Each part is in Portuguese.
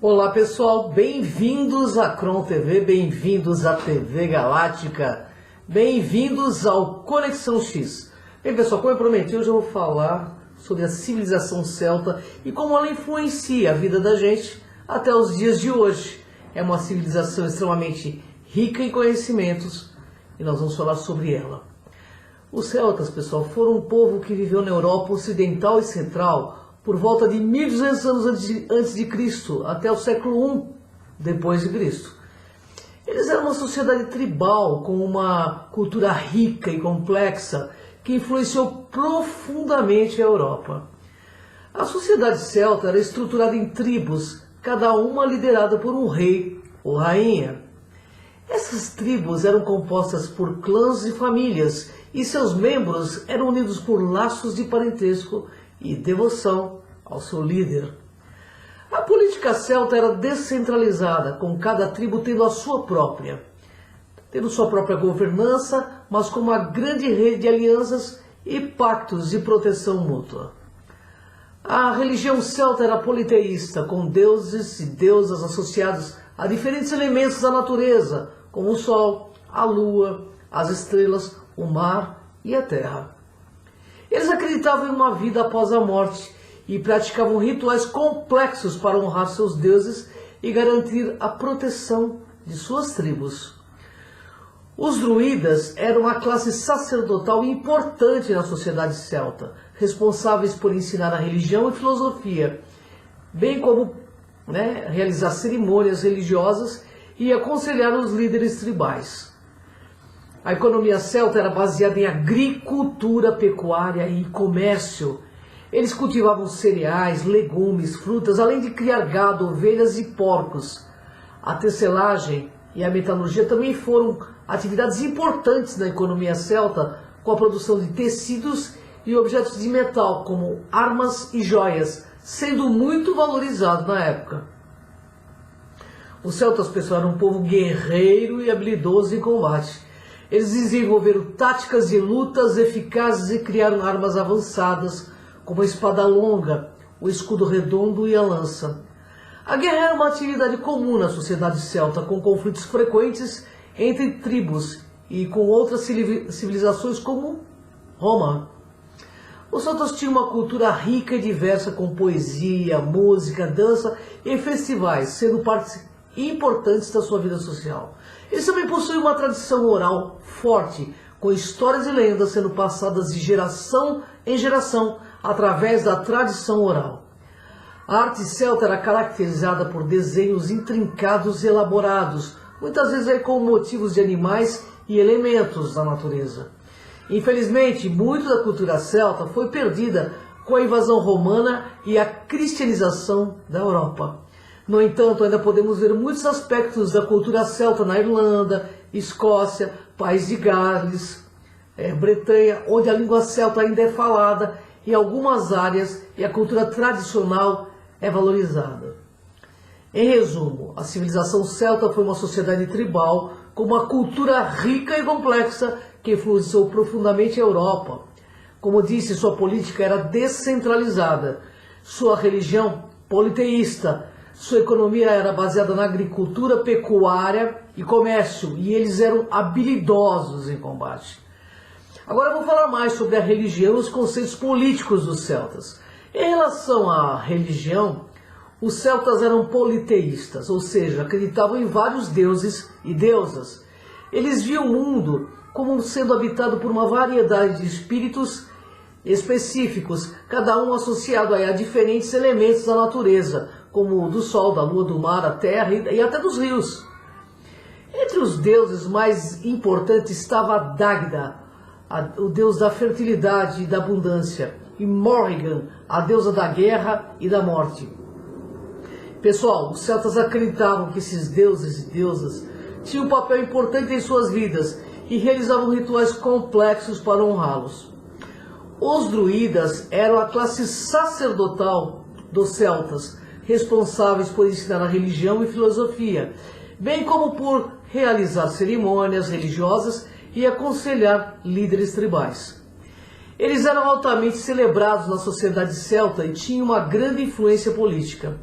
Olá pessoal, bem-vindos à Cron TV, bem-vindos à TV Galáctica, bem-vindos ao Conexão X. Bem pessoal, como eu prometi, hoje eu vou falar sobre a civilização celta e como ela influencia a vida da gente até os dias de hoje. É uma civilização extremamente rica em conhecimentos e nós vamos falar sobre ela. Os celtas, pessoal, foram um povo que viveu na Europa Ocidental e Central por volta de 1200 anos antes de Cristo, até o século I depois de Cristo. Eles eram uma sociedade tribal com uma cultura rica e complexa que influenciou profundamente a Europa. A sociedade celta era estruturada em tribos, cada uma liderada por um rei ou rainha. Essas tribos eram compostas por clãs e famílias, e seus membros eram unidos por laços de parentesco e devoção ao seu líder. A política celta era descentralizada, com cada tribo tendo sua própria governança, mas com uma grande rede de alianças e pactos de proteção mútua. A religião celta era politeísta, com deuses e deusas associados a diferentes elementos da natureza, como o sol, a lua, as estrelas, o mar e a terra. Eles acreditavam em uma vida após a morte e praticavam rituais complexos para honrar seus deuses e garantir a proteção de suas tribos. Os druidas eram uma classe sacerdotal importante na sociedade celta, responsáveis por ensinar a religião e filosofia, bem como realizar cerimônias religiosas e aconselhar os líderes tribais. A economia celta era baseada em agricultura, pecuária e comércio. Eles cultivavam cereais, legumes, frutas, além de criar gado, ovelhas e porcos. A tecelagem e a metalurgia também foram atividades importantes na economia celta, com a produção de tecidos e objetos de metal, como armas e joias, sendo muito valorizado na época. Os celtas, pessoal, eram um povo guerreiro e habilidoso em combate. Eles desenvolveram táticas de lutas eficazes e criaram armas avançadas, como a espada longa, o escudo redondo e a lança. A guerra era uma atividade comum na sociedade celta, com conflitos frequentes entre tribos e com outras civilizações como Roma. Os celtas tinham uma cultura rica e diversa, com poesia, música, dança e festivais, sendo partes importantes da sua vida social. Eles também possuem uma tradição oral forte, com histórias e lendas sendo passadas de geração em geração através da tradição oral. A arte celta era caracterizada por desenhos intrincados e elaborados, muitas vezes com motivos de animais e elementos da natureza. Infelizmente, muito da cultura celta foi perdida com a invasão romana e a cristianização da Europa. No entanto, ainda podemos ver muitos aspectos da cultura celta na Irlanda, Escócia, País de Gales, Bretanha, onde a língua celta ainda é falada em algumas áreas e a cultura tradicional é valorizada. Em resumo, a civilização celta foi uma sociedade tribal com uma cultura rica e complexa que influenciou profundamente a Europa. Como disse, sua política era descentralizada, sua religião politeísta, sua economia era baseada na agricultura, pecuária e comércio, e eles eram habilidosos em combate. Agora eu vou falar mais sobre a religião e os conceitos políticos dos celtas. Em relação à religião, os celtas eram politeístas, ou seja, acreditavam em vários deuses e deusas. Eles viam o mundo como sendo habitado por uma variedade de espíritos específicos, cada um associado a diferentes elementos da natureza, como o do sol, da lua, do mar, da terra e até dos rios. Entre os deuses mais importantes estava Dagda, o deus da fertilidade e da abundância, e Morrigan, a deusa da guerra e da morte. Pessoal, os celtas acreditavam que esses deuses e deusas tinham um papel importante em suas vidas e realizavam rituais complexos para honrá-los. Os druidas eram a classe sacerdotal dos celtas, responsáveis por ensinar a religião e filosofia, bem como por realizar cerimônias religiosas e aconselhar líderes tribais. Eles eram altamente celebrados na sociedade celta e tinham uma grande influência política.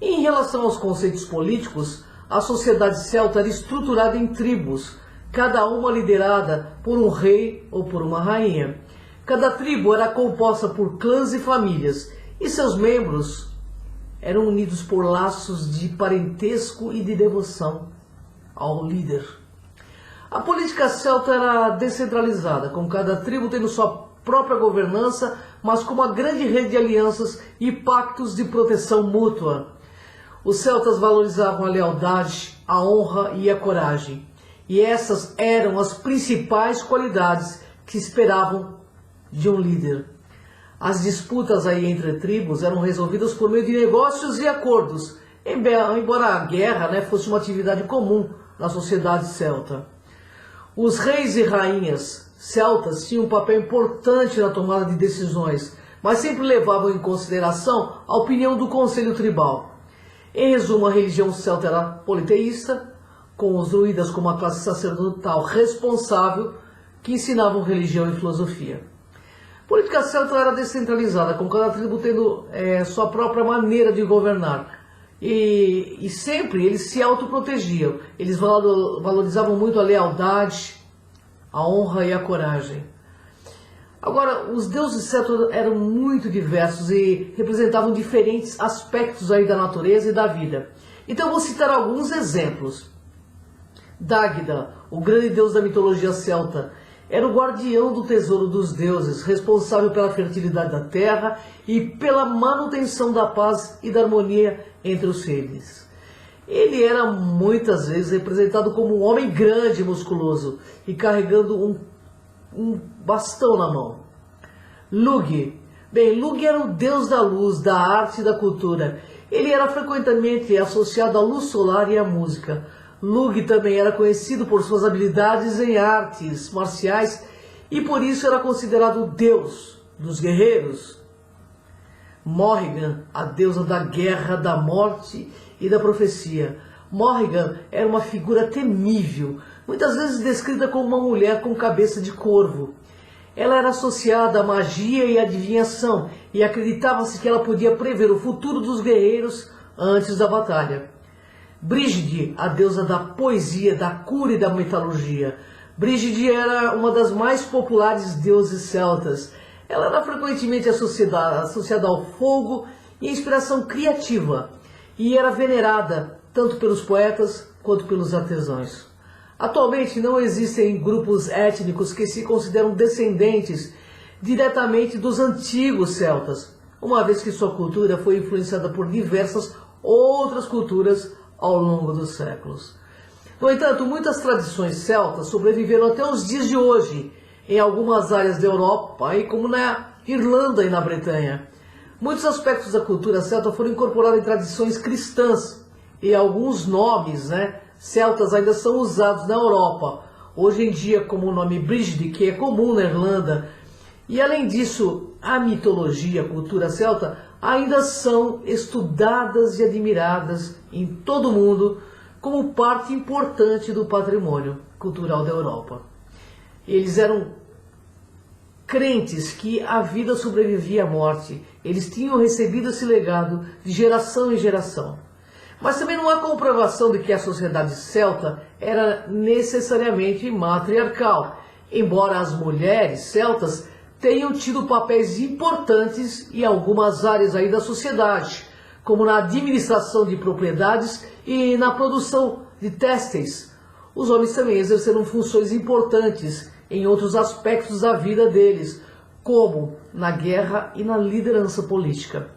Em relação aos conceitos políticos, a sociedade celta era estruturada em tribos, cada uma liderada por um rei ou por uma rainha. Cada tribo era composta por clãs e famílias, e seus membros eram unidos por laços de parentesco e de devoção ao líder. A política celta era descentralizada, com cada tribo tendo sua própria governança, mas com uma grande rede de alianças e pactos de proteção mútua. Os celtas valorizavam a lealdade, a honra e a coragem, e essas eram as principais qualidades que esperavam de um líder. As disputas aí entre tribos eram resolvidas por meio de negócios e acordos, embora a guerra fosse uma atividade comum na sociedade celta. Os reis e rainhas celtas tinham um papel importante na tomada de decisões, mas sempre levavam em consideração a opinião do conselho tribal. Em resumo, a religião celta era politeísta, com os druidas como a classe sacerdotal responsável, que ensinavam religião e filosofia. A política celta era descentralizada, com cada tribo tendo sua própria maneira de governar. E sempre eles se autoprotegiam. Eles valorizavam muito a lealdade, a honra e a coragem. Agora, os deuses celtas eram muito diversos e representavam diferentes aspectos aí da natureza e da vida. Então eu vou citar alguns exemplos. Dagda, o grande deus da mitologia celta, era o guardião do tesouro dos deuses, responsável pela fertilidade da terra e pela manutenção da paz e da harmonia entre os seres. Ele era muitas vezes representado como um homem grande e musculoso e carregando um bastão na mão. Lug. Lug era o deus da luz, da arte e da cultura. Ele era frequentemente associado à luz solar e à música. Lug também era conhecido por suas habilidades em artes marciais e por isso era considerado o deus dos guerreiros. Morrigan, a deusa da guerra, da morte e da profecia. Morrigan era uma figura temível, muitas vezes descrita como uma mulher com cabeça de corvo. Ela era associada à magia e à adivinhação e acreditava-se que ela podia prever o futuro dos guerreiros antes da batalha. Brígide, a deusa da poesia, da cura e da metalurgia. Brígide era uma das mais populares deuses celtas. Ela era frequentemente associada ao fogo e à inspiração criativa, e era venerada tanto pelos poetas quanto pelos artesãos. Atualmente não existem grupos étnicos que se consideram descendentes diretamente dos antigos celtas, uma vez que sua cultura foi influenciada por diversas outras culturas ao longo dos séculos. No entanto, muitas tradições celtas sobreviveram até os dias de hoje, em algumas áreas da Europa, como na Irlanda e na Bretanha. Muitos aspectos da cultura celta foram incorporados em tradições cristãs, e alguns nomes celtas ainda são usados na Europa, hoje em dia como o nome Brígide, que é comum na Irlanda. E além disso, a mitologia, a cultura celta, ainda são estudadas e admiradas em todo o mundo como parte importante do patrimônio cultural da Europa. Eles eram crentes que a vida sobrevivia à morte. Eles tinham recebido esse legado de geração em geração. Mas também não há comprovação de que a sociedade celta era necessariamente matriarcal, embora as mulheres celtas tenham tido papéis importantes em algumas áreas aí da sociedade, como na administração de propriedades e na produção de têxteis. Os homens também exerceram funções importantes em outros aspectos da vida deles, como na guerra e na liderança política.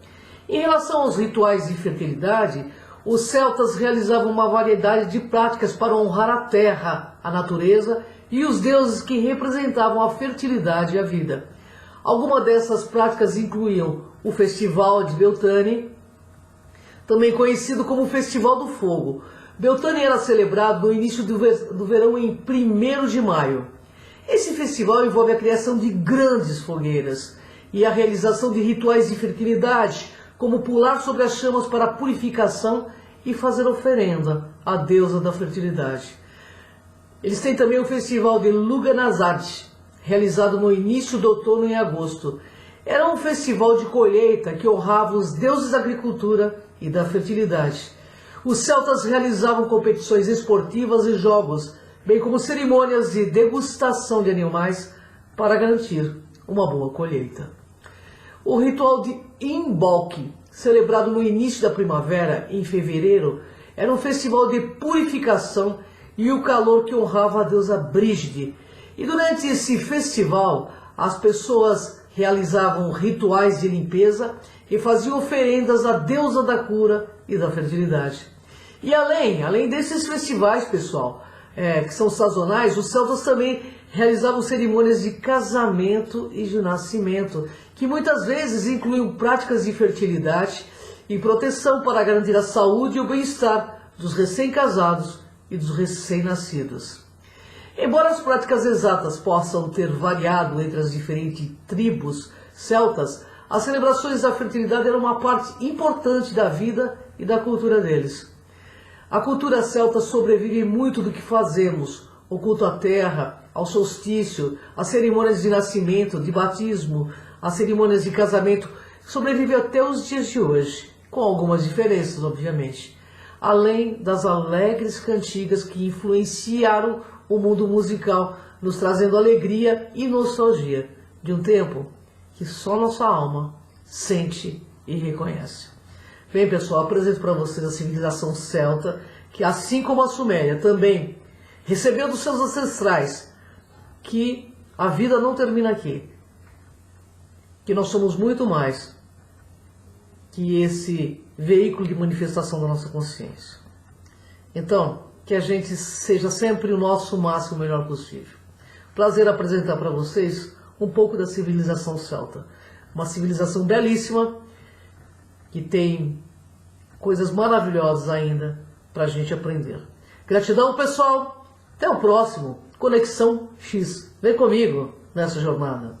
Em relação aos rituais de fertilidade, os celtas realizavam uma variedade de práticas para honrar a terra, a natureza e os deuses que representavam a fertilidade e a vida. Algumas dessas práticas incluíam o Festival de Beltane, também conhecido como Festival do Fogo. Beltane era celebrado no início do verão em 1º de maio. Esse festival envolve a criação de grandes fogueiras e a realização de rituais de fertilidade, como pular sobre as chamas para a purificação e fazer oferenda à deusa da fertilidade. Eles têm também o Festival de Lugnasad, realizado no início do outono em agosto. Era um festival de colheita que honrava os deuses da agricultura e da fertilidade. Os celtas realizavam competições esportivas e jogos, bem como cerimônias de degustação de animais para garantir uma boa colheita. O ritual de Imbolc, celebrado no início da primavera, em fevereiro, era um festival de purificação e o calor que honrava a deusa Brígide. E durante esse festival, as pessoas realizavam rituais de limpeza e faziam oferendas à deusa da cura e da fertilidade. E além desses festivais, pessoal, que são sazonais, os celtas também realizavam cerimônias de casamento e de nascimento, que muitas vezes incluíam práticas de fertilidade e proteção para garantir a saúde e o bem-estar dos recém-casados e dos recém-nascidos. Embora as práticas exatas possam ter variado entre as diferentes tribos celtas, as celebrações da fertilidade eram uma parte importante da vida e da cultura deles. A cultura celta sobrevive muito do que fazemos, o culto à terra, ao solstício, as cerimônias de nascimento, de batismo, as cerimônias de casamento, sobrevive até os dias de hoje, com algumas diferenças, obviamente, além das alegres cantigas que influenciaram o mundo musical, nos trazendo alegria e nostalgia de um tempo que só nossa alma sente e reconhece. Bem, pessoal, apresento para vocês a civilização celta, que assim como a Suméria também recebeu dos seus ancestrais que a vida não termina aqui, que nós somos muito mais que esse veículo de manifestação da nossa consciência. Então, que a gente seja sempre o nosso máximo melhor possível. Prazer apresentar para vocês um pouco da civilização celta. Uma civilização belíssima, que tem coisas maravilhosas ainda para a gente aprender. Gratidão, pessoal. Até o próximo Conexão X. Vem comigo nessa jornada.